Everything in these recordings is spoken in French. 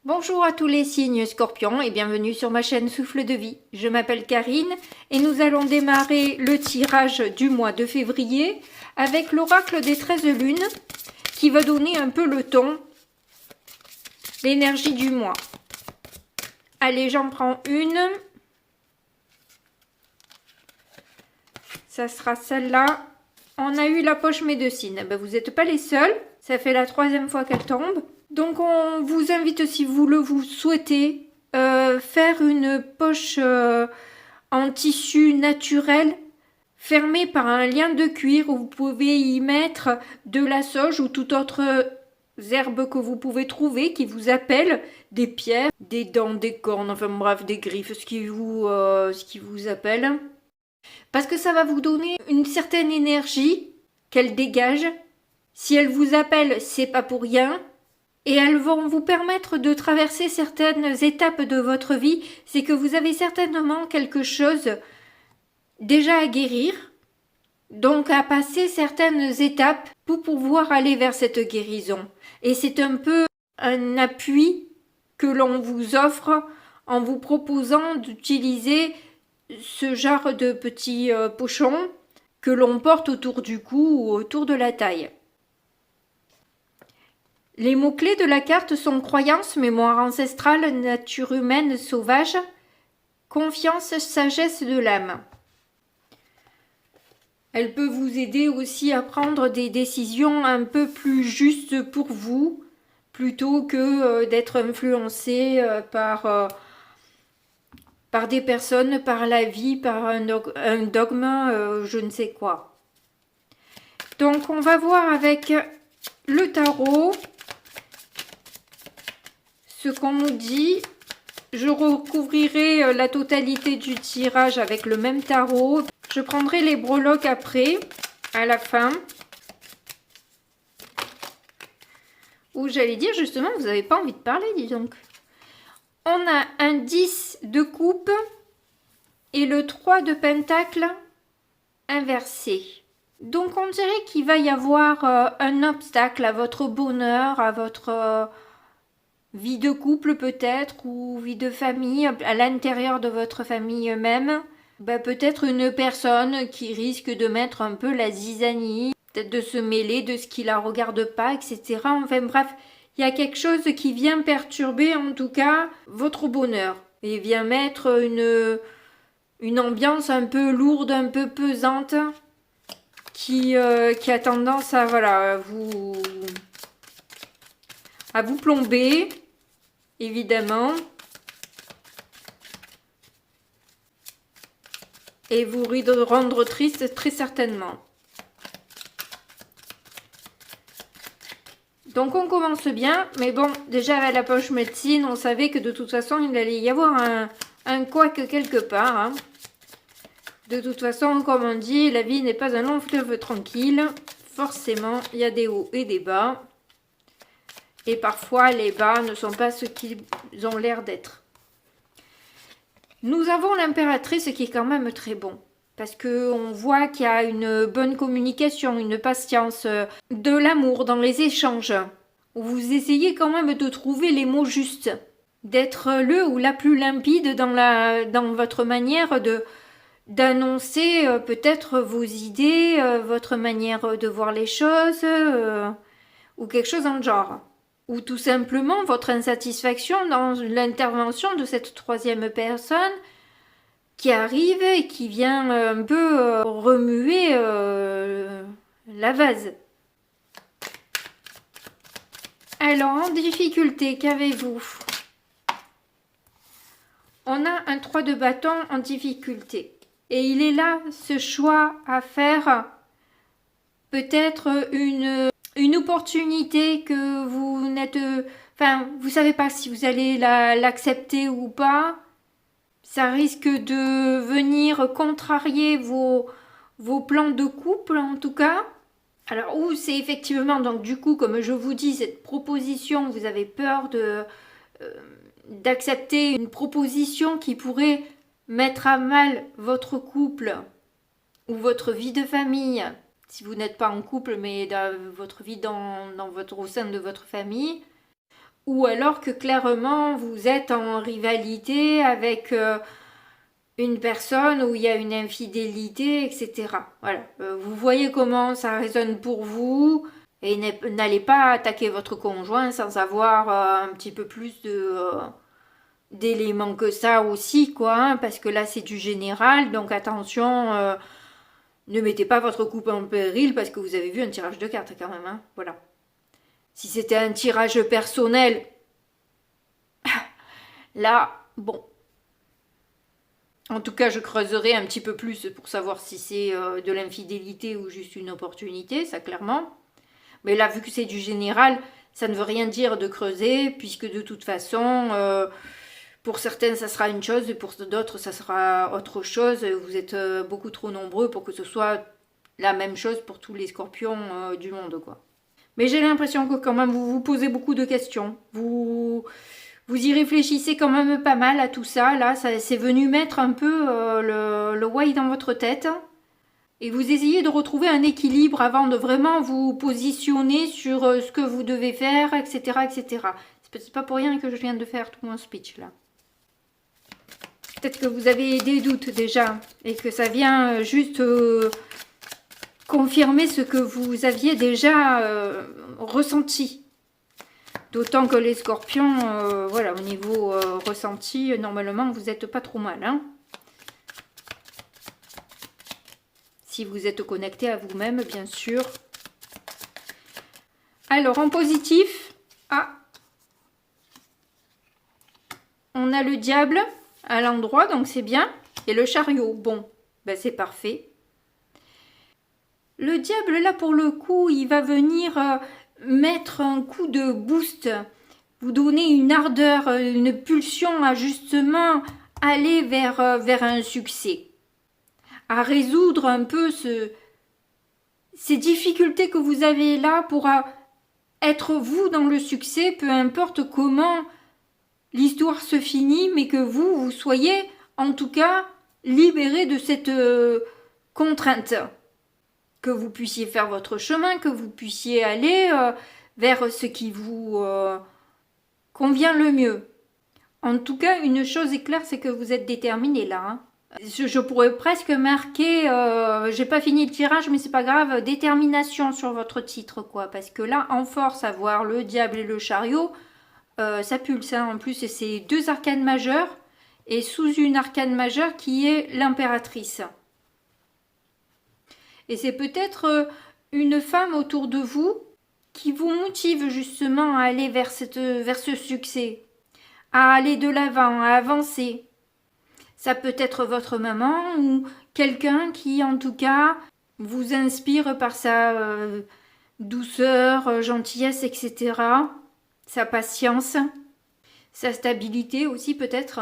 Bonjour à tous les signes Scorpions et bienvenue sur ma chaîne Souffle de Vie. Je m'appelle Karine et nous allons démarrer le tirage du mois de février avec l'oracle des 13 lunes qui va donner un peu le ton, l'énergie du mois. Allez, j'en prends une. Ça sera celle-là. On a eu la poche médecine. Ben, vous n'êtes pas les seuls. Ça fait la 3e fois qu'elle tombe. Donc on vous invite, si vous le souhaitez, faire une poche en tissu naturel fermée par un lien de cuir où vous pouvez y mettre de la sauge ou toute autre herbe que vous pouvez trouver qui vous appelle, des pierres, des dents, des cornes, enfin bref, des griffes, ce qui vous appelle. Parce que ça va vous donner une certaine énergie qu'elle dégage. Si elle vous appelle, c'est pas pour rien. Et elles vont vous permettre de traverser certaines étapes de votre vie. C'est que vous avez certainement quelque chose déjà à guérir. Donc à passer certaines étapes pour pouvoir aller vers cette guérison. Et c'est un peu un appui que l'on vous offre en vous proposant d'utiliser ce genre de petits pochons que l'on porte autour du cou ou autour de la taille. Les mots-clés de la carte sont croyance, mémoire ancestrale, nature humaine sauvage, confiance, sagesse de l'âme. Elle peut vous aider aussi à prendre des décisions un peu plus justes pour vous, plutôt que d'être influencé par des personnes, par la vie, par un dogme, je ne sais quoi. Donc on va voir avec le tarot ce qu'on nous dit. Je recouvrirai la totalité du tirage avec le même tarot. Je prendrai les breloques après, à la fin. Ou j'allais dire justement, vous n'avez pas envie de parler, dis donc. On a un 10 de coupe et le 3 de pentacle inversé. Donc on dirait qu'il va y avoir un obstacle à votre bonheur, à votre vie de couple peut-être, ou vie de famille, à l'intérieur de votre famille même. Peut-être une personne qui risque de mettre un peu la zizanie, peut-être de se mêler de ce qui la regarde pas, etc. Enfin bref, il y a quelque chose qui vient perturber en tout cas votre bonheur. Et vient mettre une ambiance un peu lourde, un peu pesante, qui a tendance à, voilà, à vous plomber, évidemment, et vous rendre triste très certainement. Donc on commence bien, mais bon, déjà avec la poche médecine, on savait que de toute façon, il allait y avoir un couac quelque part. Hein. De toute façon, comme on dit, la vie n'est pas un long fleuve tranquille. Forcément, il y a des hauts et des bas. Et parfois, les bas ne sont pas ce qu'ils ont l'air d'être. Nous avons l'impératrice qui est quand même très bon. Parce qu'on voit qu'il y a une bonne communication, une patience, de l'amour dans les échanges. Vous essayez quand même de trouver les mots justes. D'être le ou la plus limpide dans votre manière d'annoncer peut-être vos idées, votre manière de voir les choses, ou quelque chose en genre. Ou tout simplement votre insatisfaction dans l'intervention de cette troisième personne qui arrive et qui vient un peu remuer la vase. Alors, en difficulté, qu'avez-vous? On a un 3 de bâton en difficulté. Et il est là, ce choix à faire, peut-être une opportunité que vous n'êtes... Enfin, vous savez pas si vous allez l'accepter ou pas. Ça risque de venir contrarier vos plans de couple, en tout cas. Alors, ou c'est effectivement, donc du coup, comme je vous dis, cette proposition, vous avez peur d'accepter une proposition qui pourrait mettre à mal votre couple ou votre vie de famille, si vous n'êtes pas en couple, mais dans votre vie au sein de votre famille, ou alors que clairement vous êtes en rivalité avec une personne où il y a une infidélité, etc. Voilà, vous voyez comment ça résonne pour vous et n'allez pas attaquer votre conjoint sans avoir un petit peu plus d'éléments que ça aussi, quoi, hein, parce que là c'est du général, donc attention, ne mettez pas votre couple en péril parce que vous avez vu un tirage de cartes quand même, hein, voilà. Si c'était un tirage personnel, là, bon. En tout cas, je creuserai un petit peu plus pour savoir si c'est de l'infidélité ou juste une opportunité, ça clairement. Mais là, vu que c'est du général, ça ne veut rien dire de creuser, puisque de toute façon, pour certaines, ça sera une chose, et pour d'autres, ça sera autre chose. Vous êtes beaucoup trop nombreux pour que ce soit la même chose pour tous les scorpions du monde, quoi. Mais j'ai l'impression que quand même, vous vous posez beaucoup de questions. Vous y réfléchissez quand même pas mal à tout ça. Là, ça c'est venu mettre un peu le why dans votre tête. Et vous essayez de retrouver un équilibre avant de vraiment vous positionner sur ce que vous devez faire, etc. etc. C'est pas pour rien que je viens de faire tout mon speech là. Peut-être que vous avez des doutes déjà et que ça vient juste confirmer ce que vous aviez déjà ressenti. D'autant que les scorpions, voilà, au niveau ressenti, normalement, vous n'êtes pas trop mal, hein. Si vous êtes connecté à vous-même, bien sûr. Alors, en positif, on a le diable à l'endroit, donc c'est bien. Et le chariot, bon, ben c'est parfait. Le diable, là, pour le coup, il va venir mettre un coup de boost, vous donner une ardeur, une pulsion à justement aller vers un succès, à résoudre un peu ces difficultés que vous avez là pour être vous dans le succès, peu importe comment l'histoire se finit, mais que vous soyez en tout cas libéré de cette contrainte. Que vous puissiez faire votre chemin, que vous puissiez aller vers ce qui vous convient le mieux. En tout cas, une chose est claire, c'est que vous êtes déterminé là. Hein. Je pourrais presque marquer, j'ai pas fini le tirage, mais c'est pas grave, détermination sur votre titre, quoi. Parce que là, en force, à voir le diable et le chariot, ça pulse. Hein. En plus, c'est deux arcanes majeures et sous une arcane majeure qui est l'impératrice. Et c'est peut-être une femme autour de vous qui vous motive justement à aller vers ce succès, à aller de l'avant, à avancer. Ça peut être votre maman ou quelqu'un qui, en tout cas, vous inspire par sa douceur, gentillesse, etc. Sa patience, sa stabilité aussi peut-être.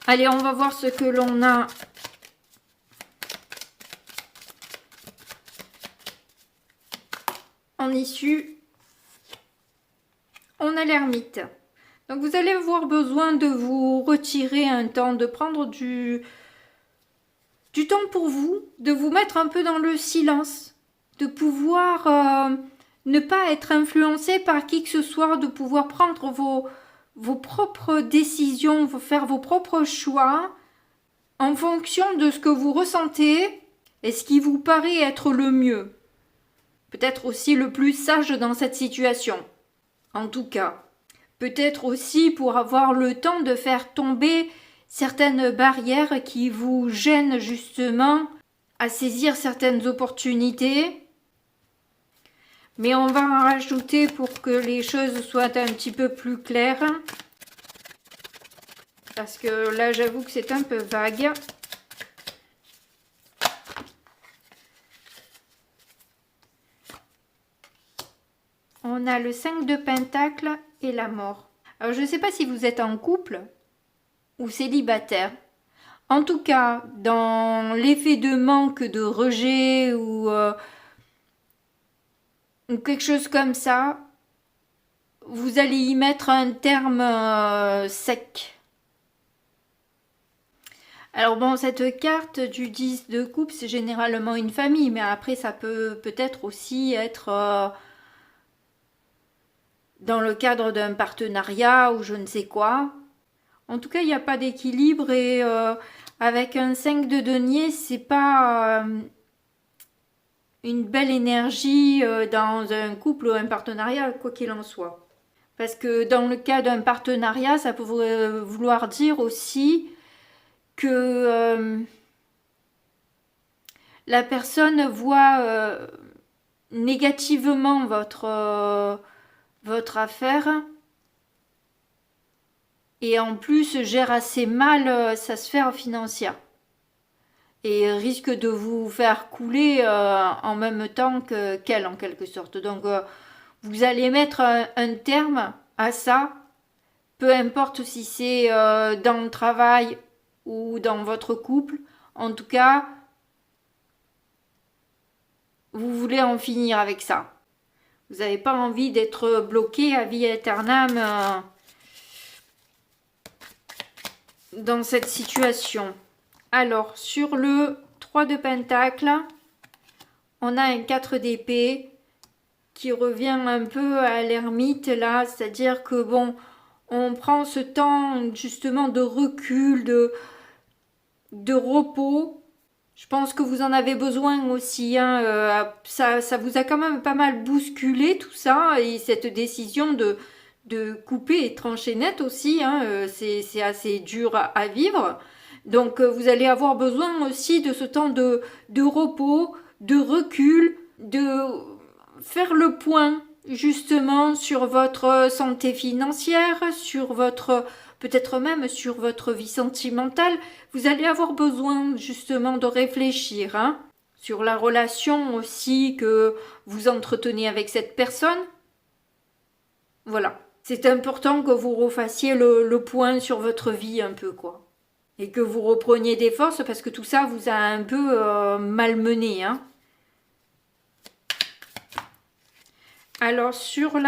Allez, on va voir ce que l'on a. En issue, on a l'ermite. Donc vous allez avoir besoin de vous retirer un temps, de prendre du temps pour vous, de vous mettre un peu dans le silence, de pouvoir ne pas être influencé par qui que ce soit, de pouvoir prendre vos propres décisions, faire vos propres choix en fonction de ce que vous ressentez et ce qui vous paraît être le mieux. Peut-être aussi le plus sage dans cette situation. En tout cas, peut-être aussi pour avoir le temps de faire tomber certaines barrières qui vous gênent justement à saisir certaines opportunités. Mais on va en rajouter pour que les choses soient un petit peu plus claires. Parce que là, j'avoue que c'est un peu vague. On a le 5 de Pentacle et la mort. Alors, je ne sais pas si vous êtes en couple ou célibataire. En tout cas, dans l'effet de manque, de rejet ou quelque chose comme ça, vous allez y mettre un terme sec. Alors bon, cette carte du 10 de coupe, c'est généralement une famille, mais après ça peut peut-être aussi être dans le cadre d'un partenariat ou je ne sais quoi. En tout cas, il n'y a pas d'équilibre et avec un 5 de denier, c'est pas une belle énergie dans un couple ou un partenariat, quoi qu'il en soit. Parce que dans le cas d'un partenariat, ça peut vouloir dire aussi que la personne voit négativement votre affaire et en plus gère assez mal sa sphère financière et risque de vous faire couler en même temps qu'elle en quelque sorte. Donc vous allez mettre un terme à ça, peu importe si c'est dans le travail ou dans votre couple. En tout cas, vous voulez en finir avec ça. Vous n'avez pas envie d'être bloqué à vie éternelle dans cette situation. Alors, sur le 3 de Pentacle, on a un 4 d'épée qui revient un peu à l'ermite là, c'est-à-dire que bon, on prend ce temps justement de recul, de repos. Je pense que vous en avez besoin aussi. Hein. Ça vous a quand même pas mal bousculé tout ça et cette décision de couper et trancher net aussi. Hein. C'est assez dur à vivre. Donc vous allez avoir besoin aussi de ce temps de repos, de recul, de faire le point justement sur votre santé financière, sur votre peut-être même sur votre vie sentimentale. Vous allez avoir besoin justement de réfléchir hein, sur la relation aussi que vous entretenez avec cette personne. Voilà. C'est important que vous refassiez le point sur votre vie un peu quoi. Et que vous repreniez des forces parce que tout ça vous a un peu malmené. Hein. Alors sur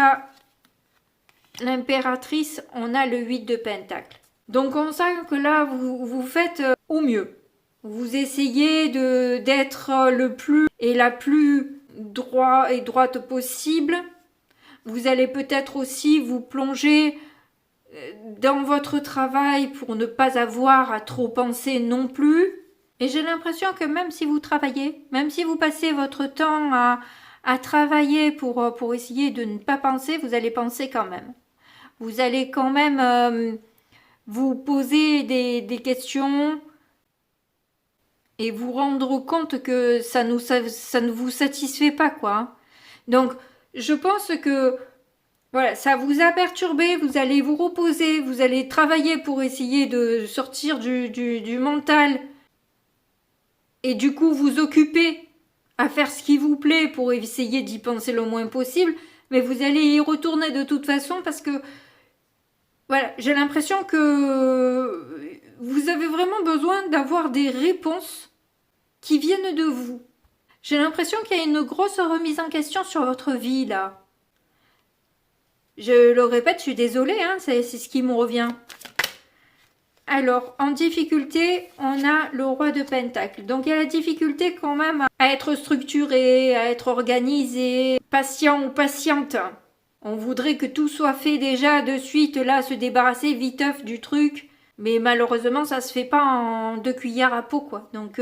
l'impératrice, on a le 8 de Pentacle. Donc on sent que là, vous faites au mieux. Vous essayez d'être le plus et la plus droite possible. Vous allez peut-être aussi vous plonger dans votre travail pour ne pas avoir à trop penser non plus. Et j'ai l'impression que même si vous travaillez, même si vous passez votre temps à travailler pour essayer de ne pas penser, vous allez penser quand même. Vous allez quand même vous poser des questions et vous rendre compte que ça ne vous satisfait pas, quoi. Donc, je pense que voilà, ça vous a perturbé, vous allez vous reposer, vous allez travailler pour essayer de sortir du mental et du coup vous occuper à faire ce qui vous plaît pour essayer d'y penser le moins possible, mais vous allez y retourner de toute façon parce que voilà, j'ai l'impression que vous avez vraiment besoin d'avoir des réponses qui viennent de vous. J'ai l'impression qu'il y a une grosse remise en question sur votre vie là. Je le répète, je suis désolée, hein, c'est ce qui me revient. Alors, en difficulté, on a le roi de Pentacle. Donc, il y a la difficulté quand même à être structuré, à être organisé, patient ou patiente. On voudrait que tout soit fait déjà de suite, là, se débarrasser viteuf du truc. Mais malheureusement, ça se fait pas en 2 cuillères à peau, quoi. Donc,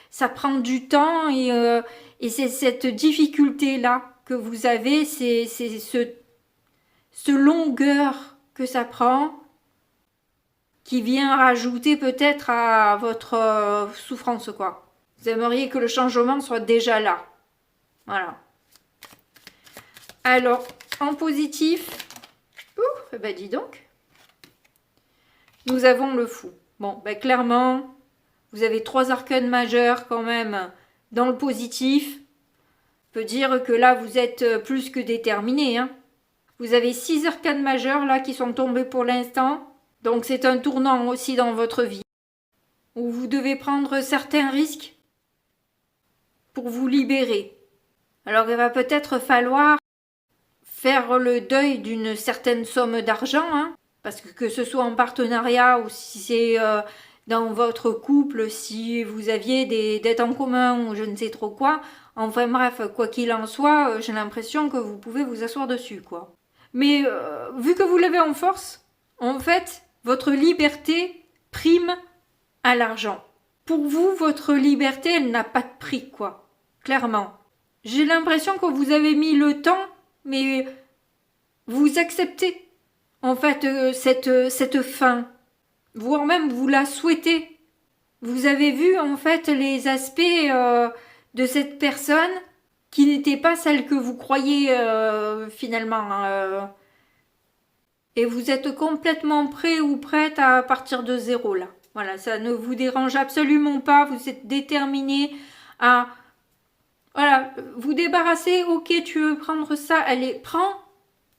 ça prend du temps et c'est cette difficulté-là que vous avez, c'est ce longueur que ça prend qui vient rajouter peut-être à votre souffrance, quoi. Vous aimeriez que le changement soit déjà là. Voilà. Alors, en positif, eh ben dis donc, nous avons le fou. Bon, ben clairement, vous avez 3 arcanes majeurs quand même dans le positif. On peut dire que là, vous êtes plus que déterminé. Hein. Vous avez 6 arcanes majeurs là qui sont tombés pour l'instant. Donc c'est un tournant aussi dans votre vie. Où vous devez prendre certains risques pour vous libérer. Alors il va peut-être falloir faire le deuil d'une certaine somme d'argent, hein, parce que ce soit en partenariat ou si c'est dans votre couple, si vous aviez des dettes en commun ou je ne sais trop quoi. Enfin bref, quoi qu'il en soit, j'ai l'impression que vous pouvez vous asseoir dessus, quoi. Mais vu que vous l'avez en force, en fait, votre liberté prime à l'argent. Pour vous, votre liberté, elle n'a pas de prix, quoi. Clairement. J'ai l'impression que vous avez mis le temps, mais vous acceptez, en fait, cette fin. Voire même, vous la souhaitez. Vous avez vu, en fait, les aspects de cette personne qui n'était pas celle que vous croyez finalement. Et vous êtes complètement prêt ou prête à partir de zéro, là. Voilà, ça ne vous dérange absolument pas. Vous êtes déterminé à... Voilà, vous débarrasser. Ok, tu veux prendre ça, allez, prends.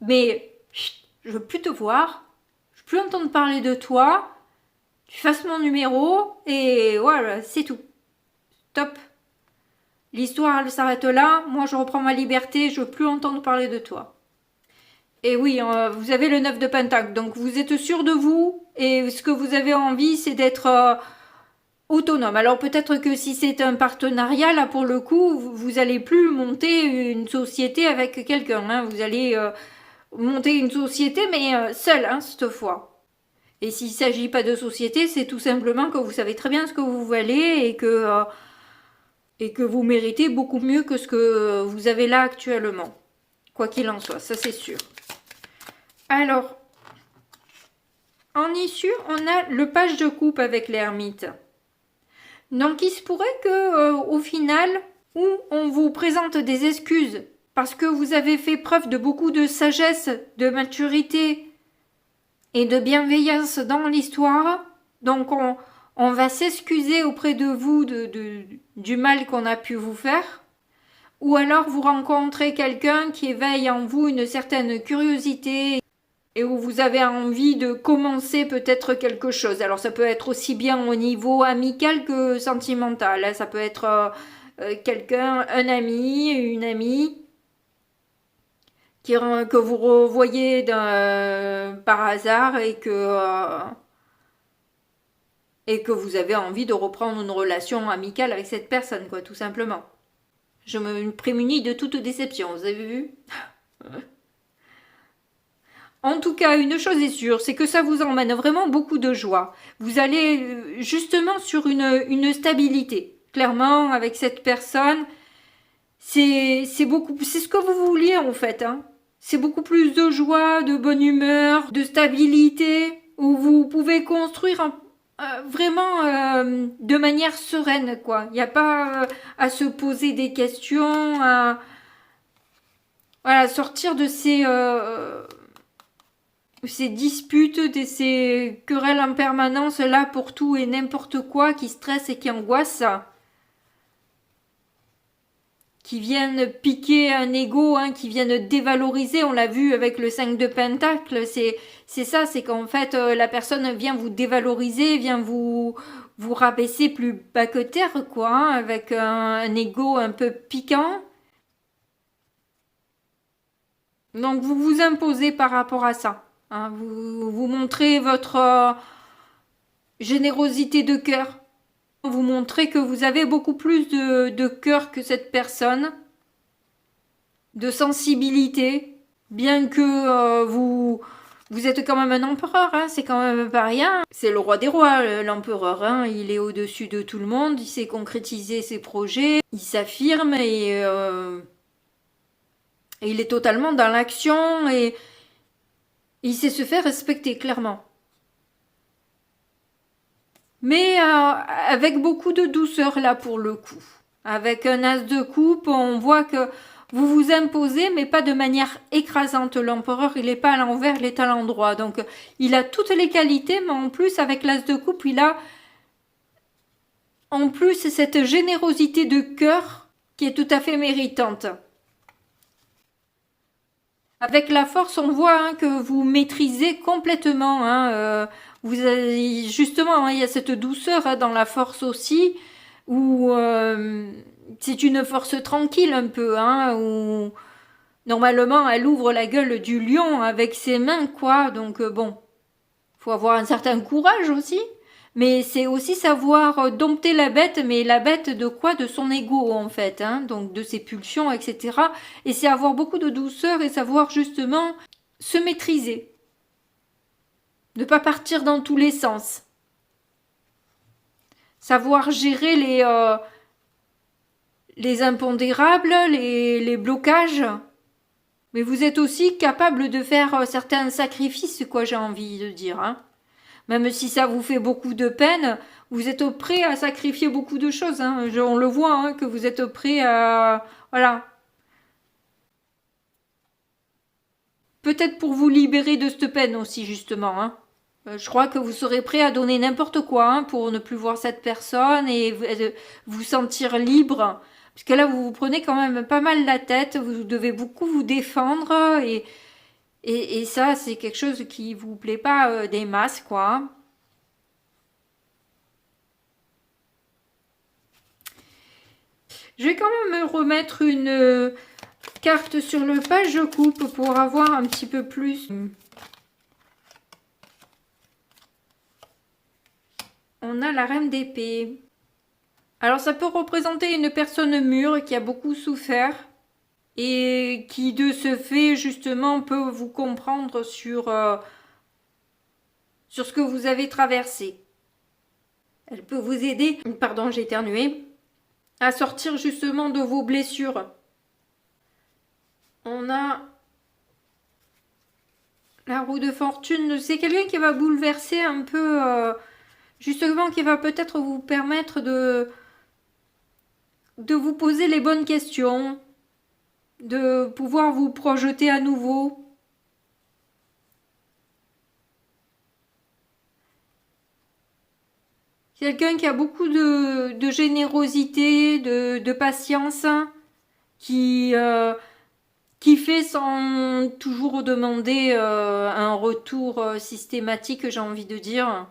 Mais chut, je veux plus te voir. Je veux plus entendre parler de toi. Tu fasses mon numéro. Et voilà, c'est tout. Top. L'histoire, elle s'arrête là. Moi, je reprends ma liberté. Je veux plus entendre parler de toi. Et oui, vous avez le 9 de Pentacle, donc vous êtes sûr de vous, et ce que vous avez envie, c'est d'être autonome. Alors peut-être que si c'est un partenariat, là pour le coup, vous allez plus monter une société avec quelqu'un, hein. Vous allez monter une société, mais seul, hein, cette fois. Et s'il ne s'agit pas de société, c'est tout simplement que vous savez très bien ce que vous valez et que vous méritez beaucoup mieux que ce que vous avez là actuellement. Quoi qu'il en soit, ça c'est sûr. Alors, en issue, on a le page de coupe avec l'ermite. Donc, il se pourrait que, au final, où on vous présente des excuses parce que vous avez fait preuve de beaucoup de sagesse, de maturité et de bienveillance dans l'histoire, donc on va s'excuser auprès de vous du mal qu'on a pu vous faire. Ou alors vous rencontrez quelqu'un qui éveille en vous une certaine curiosité et où vous avez envie de commencer peut-être quelque chose. Alors ça peut être aussi bien au niveau amical que sentimental. Ça peut être quelqu'un, un ami, une amie, que vous revoyez par hasard et que vous avez envie de reprendre une relation amicale avec cette personne, quoi, tout simplement. Je me prémunis de toute déception, vous avez vu? En tout cas, une chose est sûre, c'est que ça vous emmène vraiment beaucoup de joie. Vous allez justement sur une stabilité. Clairement, avec cette personne, c'est ce que vous vouliez en fait, hein. C'est beaucoup plus de joie, de bonne humeur, de stabilité, où vous pouvez construire vraiment de manière sereine, quoi. Il n'y a pas à se poser des questions, à voilà, sortir de ces disputes, de ces querelles en permanence là pour tout et n'importe quoi qui stresse et qui angoisse, qui viennent piquer un ego, hein, qui viennent dévaloriser. On l'a vu avec le 5 de Pentacle, c'est ça, c'est qu'en fait la personne vient vous dévaloriser, vient vous rabaisser plus bas que terre, quoi, hein, avec un ego un peu piquant. Donc vous vous imposez par rapport à ça. Hein, vous montrez votre générosité de cœur. Vous montrez que vous avez beaucoup plus de cœur que cette personne, de sensibilité, bien que vous êtes quand même un empereur, hein, c'est quand même pas rien. C'est le roi des rois, l'empereur, hein, il est au-dessus de tout le monde, il sait concrétiser ses projets, il s'affirme et il est totalement dans l'action et il sait se faire respecter, clairement. Mais avec beaucoup de douceur, là, pour le coup. Avec un as de coupe, on voit que vous vous imposez, mais pas de manière écrasante. L'empereur, il n'est pas à l'envers, il est à l'endroit. Donc, il a toutes les qualités, mais en plus, avec l'as de coupe, il a en plus cette générosité de cœur qui est tout à fait méritante. Avec la force, on voit hein, que vous maîtrisez complètement. Hein, vous avez, justement, hein, il y a cette douceur hein, dans la force aussi, où c'est une force tranquille un peu, hein, où normalement elle ouvre la gueule du lion avec ses mains, quoi. Donc bon, faut avoir un certain courage aussi. Mais c'est aussi savoir dompter la bête, mais la bête de quoi? De son ego en fait, hein, donc de ses pulsions, etc. Et c'est avoir beaucoup de douceur et savoir justement se maîtriser. Ne pas partir dans tous les sens. Savoir gérer les impondérables, les blocages. Mais vous êtes aussi capable de faire certains sacrifices, quoi, j'ai envie de dire. Hein. Même si ça vous fait beaucoup de peine, vous êtes prêt à sacrifier beaucoup de choses. Hein. On le voit, hein, que vous êtes prêt à... Voilà. Peut-être pour vous libérer de cette peine aussi, justement. Hein. Je crois que vous serez prêt à donner n'importe quoi hein, pour ne plus voir cette personne et vous sentir libre. Parce que là, vous vous prenez quand même pas mal la tête, vous devez beaucoup vous défendre et ça, c'est quelque chose qui vous plaît pas des masses, quoi. Je vais quand même remettre une carte sur le page coupe pour avoir un petit peu plus. On a la reine d'épée. Alors ça peut représenter une personne mûre qui a beaucoup souffert et qui de ce fait justement peut vous comprendre sur ce que vous avez traversé. Elle peut vous aider, pardon j'ai éternué, à sortir justement de vos blessures. On a la roue de fortune, c'est quelqu'un qui va bouleverser un peu, justement qui va peut-être vous permettre de vous poser les bonnes questions, de pouvoir vous projeter à nouveau. Quelqu'un qui a beaucoup de générosité, de patience, qui fait sans toujours demander un retour systématique, j'ai envie de dire,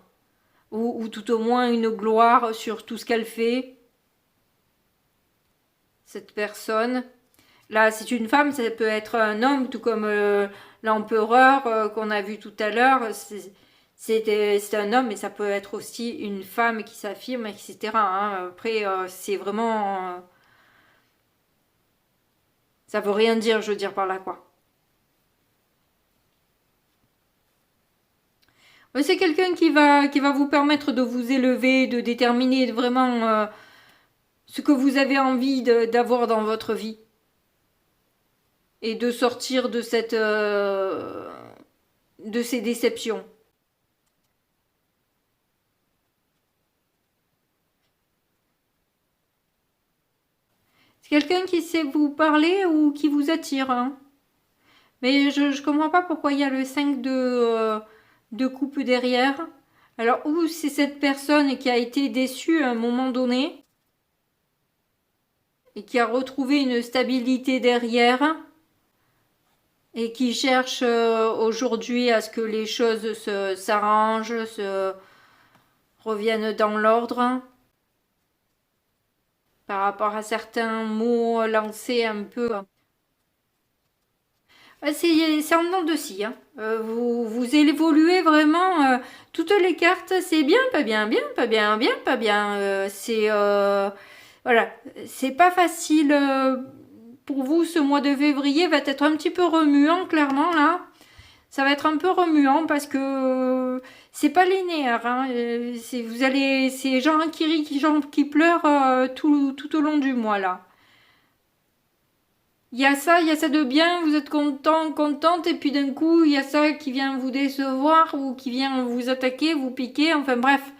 ou tout au moins une gloire sur tout ce qu'elle fait. Cette personne. Là, c'est une femme, ça peut être un homme, tout comme l'empereur qu'on a vu tout à l'heure. C'est un homme, mais ça peut être aussi une femme qui s'affirme, etc. Hein. Après, c'est vraiment... ça veut rien dire, je veux dire par là, quoi. C'est quelqu'un qui va vous permettre de vous élever, de déterminer vraiment ce que vous avez envie d'avoir dans votre vie. Et de sortir de de ces déceptions. C'est quelqu'un qui sait vous parler ou qui vous attire. Hein. Mais je comprends pas pourquoi il y a le 5 de coupe derrière. Alors, ou c'est cette personne qui a été déçue à un moment donné et qui a retrouvé une stabilité derrière et qui cherche aujourd'hui à ce que les choses s'arrangent, se reviennent dans l'ordre. Par rapport à certains mots lancés un peu. C'est en dents de scie. Hein. Vous évoluez vraiment. Toutes les cartes, c'est bien, pas bien, bien, pas bien, bien, pas bien. Voilà, c'est pas facile pour vous. Ce mois de février va être un petit peu remuant, clairement là. Ça va être un peu remuant parce que c'est pas linéaire. Hein. C'est genre un qui rit, genre qui pleure tout au long du mois là. Il y a ça de bien, vous êtes content, contente, et puis d'un coup, il y a ça qui vient vous décevoir ou qui vient vous attaquer, vous piquer, enfin bref.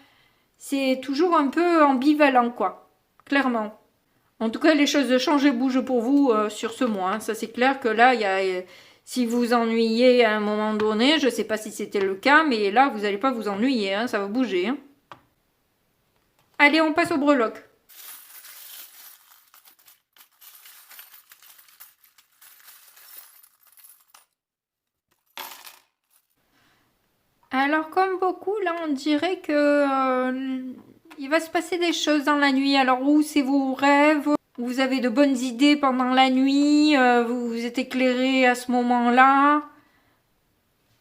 C'est toujours un peu ambivalent, quoi. Clairement. En tout cas, les choses changent et bougent pour vous sur ce mois. Hein. Ça, c'est clair que là, il y a... si vous ennuyez à un moment donné, je ne sais pas si c'était le cas, mais là, vous n'allez pas vous ennuyer, hein, ça va bouger. Hein. Allez, on passe au breloque. Alors, comme beaucoup, là, on dirait que il va se passer des choses dans la nuit. Alors, où c'est vos rêves? Vous avez de bonnes idées pendant la nuit, vous vous êtes éclairé à ce moment-là.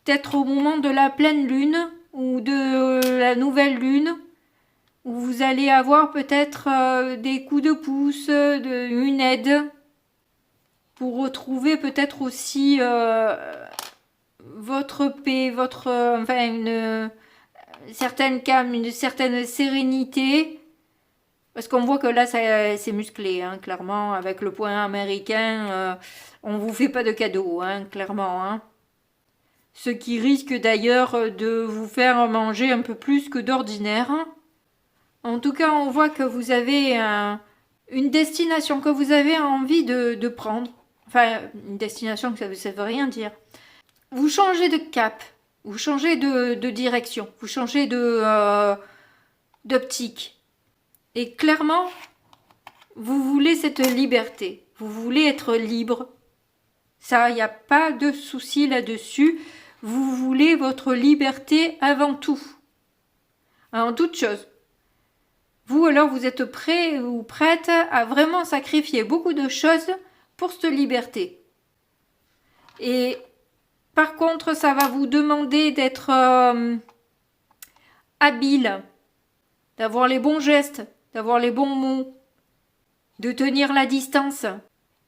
Peut-être au moment de la pleine lune ou de la nouvelle lune, où vous allez avoir peut-être des coups de pouce, une aide, pour retrouver peut-être aussi votre paix, enfin une certaine calme, une certaine sérénité. Parce qu'on voit que là, c'est musclé, hein, clairement, avec le point américain, on vous fait pas de cadeaux, hein, clairement. Hein. Ce qui risque d'ailleurs de vous faire manger un peu plus que d'ordinaire. En tout cas, on voit que vous avez une destination que vous avez envie de prendre. Enfin, une destination que ça veut rien dire. Vous changez de cap, vous changez de direction, vous changez d'optique. Et clairement, vous voulez cette liberté, vous voulez être libre. Ça, il n'y a pas de souci là-dessus. Vous voulez votre liberté avant tout. En toute chose. Vous, alors, vous êtes prêt ou prête à vraiment sacrifier beaucoup de choses pour cette liberté. Et par contre, ça va vous demander d'être habile, d'avoir les bons gestes, d'avoir les bons mots, de tenir la distance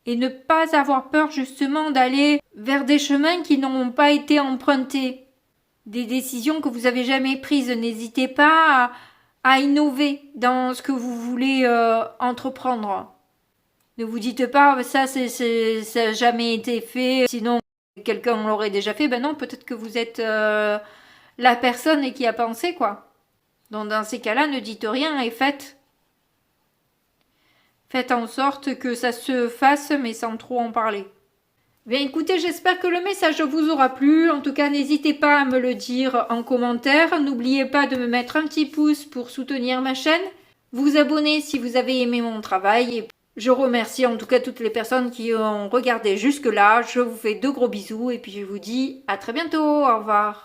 et ne pas avoir peur justement d'aller vers des chemins qui n'ont pas été empruntés, des décisions que vous n'avez jamais prises. N'hésitez pas à innover dans ce que vous voulez entreprendre. Ne vous dites pas ça n'a jamais été fait, sinon quelqu'un l'aurait déjà fait. Ben non, peut-être que vous êtes la personne qui a pensé, quoi. Donc dans ces cas-là, ne dites rien et faites. Faites en sorte que ça se fasse, mais sans trop en parler. Bien écoutez, j'espère que le message vous aura plu. En tout cas, n'hésitez pas à me le dire en commentaire. N'oubliez pas de me mettre un petit pouce pour soutenir ma chaîne. Vous abonner si vous avez aimé mon travail. Et je remercie en tout cas toutes les personnes qui ont regardé jusque-là. Je vous fais de gros bisous et puis je vous dis à très bientôt. Au revoir.